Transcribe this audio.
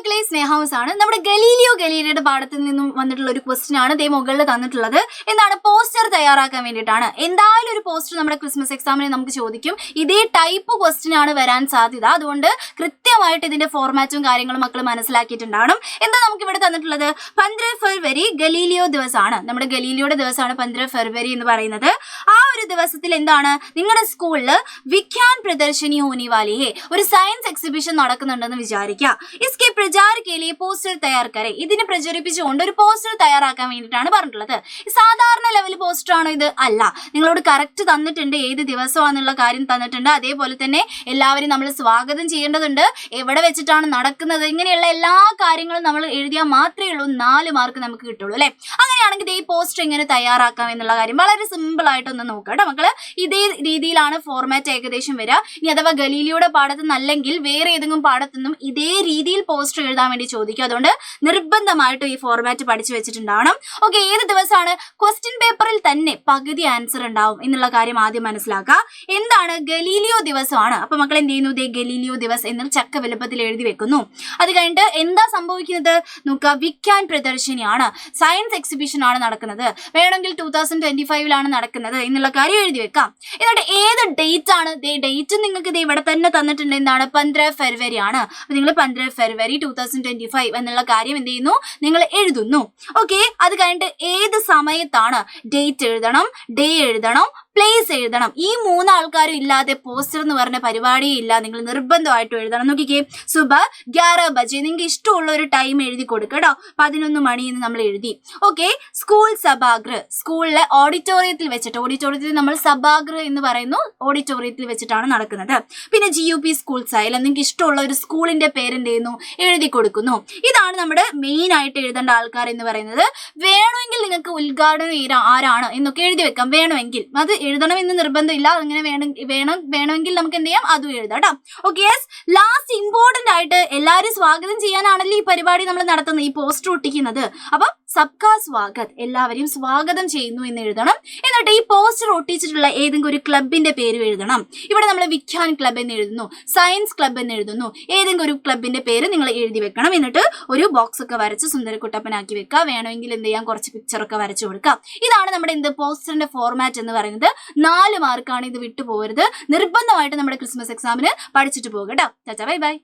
മക്കളെ, സ്നേഹൗസ് ആണ്. നമ്മുടെ ഗലീലിയോയുടെ പാഠത്തിൽ നിന്നും വന്നിട്ടുള്ള ഒരു ക്വസ്റ്റ്യൻ ആണ് ദേ മുകളിൽ തന്നിട്ടുള്ളത്. എന്താണ്? പോസ്റ്റർ തയ്യാറാക്കാൻ വേണ്ടിയിട്ടാണ്. എന്തായാലും ഒരു പോസ്റ്റർ നമ്മുടെ ക്രിസ്മസ് എക്സാമിന് നമുക്ക് ചോദിക്കും. ഇതേ ടൈപ്പ് ക്വസ്റ്റ്യൻ ആണ് വരാൻ സാധ്യത. അതുകൊണ്ട് കൃത്യമായിട്ട് ഇതിന്റെ ഫോർമാറ്റും കാര്യങ്ങളും മക്കൾ മനസ്സിലാക്കിയിട്ടുണ്ടാവണം. എന്താ നമുക്ക് ഇവിടെ തന്നിട്ടുള്ളത്? 15 ഫെബ്രുവരി ഗലീലിയോ ദിവസമാണ്. നമ്മുടെ ഗലീലിയോയുടെ ദിവസമാണ് 15 ഫെബ്രുവരി എന്ന് പറയുന്നത്. ആ ഒരു ദിവസത്തിൽ എന്താണ് നിങ്ങളുടെ സ്കൂളിൽ വിഖ്യാൻ പ്രദർശനി ഹോനെ വാലി ഹേ, ഒരു സയൻസ് എക്സിബിഷൻ നടക്കുന്നുണ്ടെന്ന് വിചാരിക്കുക. इसके प्रचार के लिए പോസ്റ്റർ തയ്യാർ കരെ. ഇതിനെ പ്രചരിപ്പിച്ചുകൊണ്ട് ഒരു പോസ്റ്റർ തയ്യാറാക്കാൻ വേണ്ടിയിട്ടാണ് പറഞ്ഞിട്ടുള്ളത്. സാധാരണ ലെവൽ പോസ്റ്റർ ആണോ ഇത്? അല്ല. നിങ്ങളോട് കറക്റ്റ് തന്നിട്ടുണ്ട്, ഏത് ദിവസമാണെന്നുള്ള കാര്യം തന്നിട്ടുണ്ട്. അതേപോലെ തന്നെ എല്ലാവരും നമ്മൾ സ്വാഗതം ചെയ്യേണ്ടതുണ്ട്, എവിടെ വെച്ചിട്ടാണ് നടക്കുന്നത്, ഇങ്ങനെയുള്ള എല്ലാ കാര്യങ്ങളും നമ്മൾ എഴുതിയാൽ മാത്രമേ ഉള്ളൂ 4 മാർക്ക് നമുക്ക് കിട്ടുള്ളൂ അല്ലെ. അങ്ങനെയാണെങ്കിൽ ഈ പോസ്റ്റർ എങ്ങനെ തയ്യാറാക്കാം എന്നുള്ള കാര്യം വളരെ സിമ്പിൾ ആയിട്ടൊന്ന് നോക്കാം കേട്ടോ മക്കള്. ഇതേ രീതിയിലാണ് ഫോർമാറ്റ് ഏകദേശം വരിക. ഇനി അഥവാ ഗലീലിയോയുടെ പാഠത്തു നിന്നല്ലെങ്കിൽ വേറെ ഏതെങ്കിലും പാഠത്തുനിന്നും ഇതേ രീതിയിൽ പോസ്റ്റർ എഴുതാൻ വേണ്ടി ചോദിക്കും. അതുകൊണ്ട് നിർബന്ധമായിട്ടും ഈ ഫോർമാറ്റ് പഠിച്ചു വെച്ചിട്ടുണ്ടാവണം. ഓക്കെ, ഏത് ദിവസമാണ്? ക്വസ്റ്റ്യൻ പേപ്പറിൽ തന്നെ പകുതി ആൻസർ ഉണ്ടാവും എന്നുള്ള കാര്യം ആദ്യം മനസ്സിലാക്കുക. എന്താണ്? ഗലീലിയോ ദിവസമാണ്. അപ്പൊ മക്കൾ എന്ത് ചെയ്യുന്നു? ദേ ഗലീലിയോ ദിവസ് എന്ന് ചക്ക വലുപ്പത്തിൽ എഴുതി വെക്കുന്നു. അത് കഴിഞ്ഞിട്ട് എന്താ സംഭവിക്കുന്നത് നോക്കുക. വിഖ്യാൻ പ്രദർശനിയാണ്, സയൻസ് എക്സിബിഷൻ ആണ് നടക്കുന്നത്. വേണമെങ്കിൽ 2025 നടക്കുന്നത് എന്നുള്ള കാര്യം എഴുതി വെക്കാം. എന്നിട്ട് ഏത് ഡേറ്റ് ആണ്? ഡേറ്റ് നിങ്ങൾക്ക് ഇത് ഇവിടെ തന്നെ തന്നിട്ടുണ്ട്. എന്താണ്? 15 ഫെബ്രുവരി ആണ്. അപ്പൊ നിങ്ങൾ 15 ഫെബ്രുവരി 2025 എന്നുള്ള കാര്യം എന്ത് ചെയ്യുന്നു? നിങ്ങൾ എഴുതുന്നു. ഓക്കെ, അത് കഴിഞ്ഞിട്ട് ഏത് സമയത്താണ്? ഡേറ്റ് എഴുതണം, ഡേ എഴുതണം, പ്ലേസ് എഴുതണം. ഈ 3 ആൾക്കാരും ഇല്ലാതെ പോസ്റ്റർ എന്ന് പറഞ്ഞ പരിപാടിയേ ഇല്ല. നിങ്ങൾ നിർബന്ധമായിട്ടും എഴുതണം. നോക്കിക്കേ, സുബ 11 ബജെ, നിങ്ങൾക്ക് ഇഷ്ടമുള്ള ഒരു ടൈം എഴുതി കൊടുക്കുക കേട്ടോ. 11 മണി എന്ന് നമ്മൾ എഴുതി. ഓക്കെ, സ്കൂൾ സഭാഗൃഹ, സ്കൂളിലെ ഓഡിറ്റോറിയത്തിൽ വെച്ചിട്ട്, ഓഡിറ്റോറിയത്തിൽ നമ്മൾ സഭാഗൃഹ എന്ന് പറയുന്നു, ഓഡിറ്റോറിയത്തിൽ വെച്ചിട്ടാണ് നടക്കുന്നത്. പിന്നെ GUP സ്കൂൾ സൈൽ, നിങ്ങൾക്ക് ഇഷ്ടമുള്ള ഒരു സ്കൂളിന്റെ പേരെന്ത് ചെയ്യുന്നു? എഴുതി കൊടുക്കുന്നു. ഇതാണ് നമ്മുടെ മെയിൻ ആയിട്ട് എഴുതേണ്ട ആൾക്കാർ എന്ന് പറയുന്നത്. വേണമെങ്കിൽ നിങ്ങൾക്ക് ഉദ്ഘാടനം ആരാണ് എന്നൊക്കെ എഴുതി വെക്കാം. വേണമെങ്കിൽ അത് എഴുതണം എന്ന് നിർബന്ധമില്ല. അങ്ങനെ വേണമെങ്കിൽ നമുക്ക് എന്ത് ചെയ്യാം? അതും എഴുതാം കേട്ടോ. ഓക്കെ, ലാസ്റ്റ് ഇമ്പോർട്ടന്റ് ആയിട്ട് എല്ലാവരും സ്വാഗതം ചെയ്യാനാണല്ലോ ഈ പരിപാടി നമ്മൾ നടത്തുന്നത്, ഈ പോസ്റ്റർ ഒട്ടിക്കുന്നത്. അപ്പം സബ്കാ സ്വാഗത്, എല്ലാവരെയും സ്വാഗതം ചെയ്യുന്നു എന്ന് എഴുതണം. എന്നിട്ട് ഈ പോസ്റ്റർ ഒട്ടിച്ചിട്ടുള്ള ഏതെങ്കിലും ഒരു ക്ലബിന്റെ പേര് എഴുതണം. ഇവിടെ നമ്മൾ വിഖ്യാൻ ക്ലബ് എന്ന് എഴുതുന്നു, സയൻസ് ക്ലബ് എന്ന് എഴുതുന്നു. ഏതെങ്കിലും ഒരു ക്ലബിന്റെ പേര് നിങ്ങൾ എഴുതി വെക്കണം. എന്നിട്ട് ഒരു ബോക്സ് ഒക്കെ വരച്ച് സുന്ദരക്കുട്ടപ്പനാക്കി വെക്കുക. വേണമെങ്കിൽ എന്ത് ചെയ്യാം? കുറച്ച് പിക്ചറൊക്കെ വരച്ചു കൊടുക്കാം. ഇതാണ് നമ്മുടെ പോസ്റ്ററിന്റെ ഫോർമാറ്റ് എന്ന് പറയുന്നത്. 4 മാർക്കാണ്. ഇത് വിട്ടുപോകരുത്. നിർബന്ധമായിട്ട് നമ്മുടെ ക്രിസ്മസ് എക്സാമിന് പഠിച്ചിട്ട് പോകുക കേട്ടോ. ചാച്ചാ, ബൈ ബൈ.